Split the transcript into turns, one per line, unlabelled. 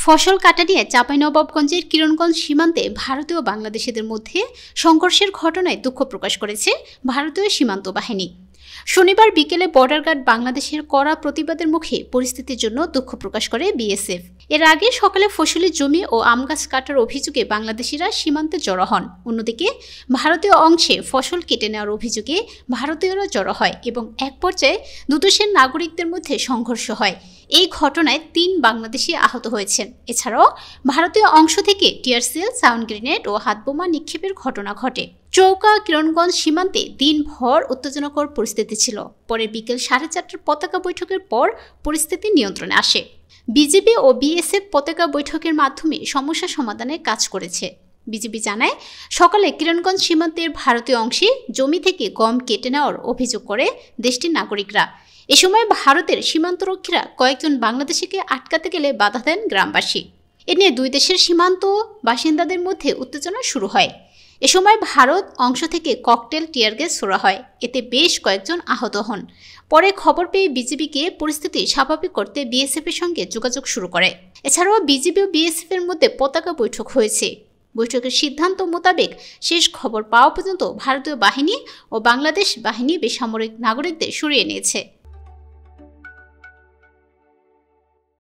ফসল কাটা নিয়ে চাঁপাইনবাবগঞ্জের কিরণগঞ্জ সীমান্তে ভারতীয় ও বাংলাদেশিদের মধ্যে সংঘর্ষের ঘটনায় দুঃখ প্রকাশ করেছে ভারতীয় সীমান্ত বাহিনী। শনিবার বিকেলে বর্ডার গার্ড বাংলাদেশের কড়া প্রতিবাদের মুখে পরিস্থিতির জন্য দুঃখ প্রকাশ করে বিএসএফ। এর আগে সকালে ফসলি জমি ও আম গাছ কাটার অভিযোগে বাংলাদেশিরা সীমান্তে জড়ো হন। অন্যদিকে ভারতীয় অংশে ফসল কেটে নেওয়ার অভিযোগে ভারতীয়রা জড়ো হয় এবং এক পর্যায়ে দুদেশের নাগরিকদের মধ্যে সংঘর্ষ হয়। এই ঘটনায় ৩ বাংলাদেশি আহত হয়েছেন। এছাড়াও ভারতীয় অংশ থেকে টিয়ারসেল, সাউন্ড গ্রেনেড ও হাতবোমা নিক্ষেপের ঘটনা ঘটে। চৌকা কিরণগঞ্জ সীমান্তে দিনভর উত্তেজনাকর পরিস্থিতি ছিল। পরে বিকেল 4:30টার পতাকা বৈঠকের পর পরিস্থিতি নিয়ন্ত্রণে আসে। বিজিবি ও বিএসএফ পতাকা বৈঠকের মাধ্যমে সমস্যা সমাধানে কাজ করেছে। বিজিবি জানায়, সকালে কিরণগঞ্জ সীমান্তের ভারতীয় অংশে জমি থেকে গম কেটে নেওয়ার অভিযোগ করে দেশটির নাগরিকরা। এ সময় ভারতের সীমান্তরক্ষীরা কয়েকজন বাংলাদেশিকে আটকাতে গেলে বাধা দেন গ্রামবাসী। এ নিয়ে দুই দেশের সীমান্ত বাসিন্দাদের মধ্যে উত্তেজনা শুরু হয়। এ সময় ভারত অংশ থেকে ককটেল, টিয়ার গ্যাস ছোড়া হয়। এতে বেশ কয়েকজন আহত হন। পরে খবর পেয়ে বিজিবিকে পরিস্থিতি স্বাভাবিক করতে বিএসএফ এর সঙ্গে যোগাযোগ শুরু করে। এছাড়াও বিজিবি ও বিএসএফ এর মধ্যে পতাকা বৈঠক হয়েছে। বৈঠকের সিদ্ধান্ত মোতাবেক শেষ খবর পাওয়া পর্যন্ত ভারতীয় বাহিনী ও বাংলাদেশ বাহিনী বেসামরিক নাগরিকদের সরিয়ে নিয়েছে।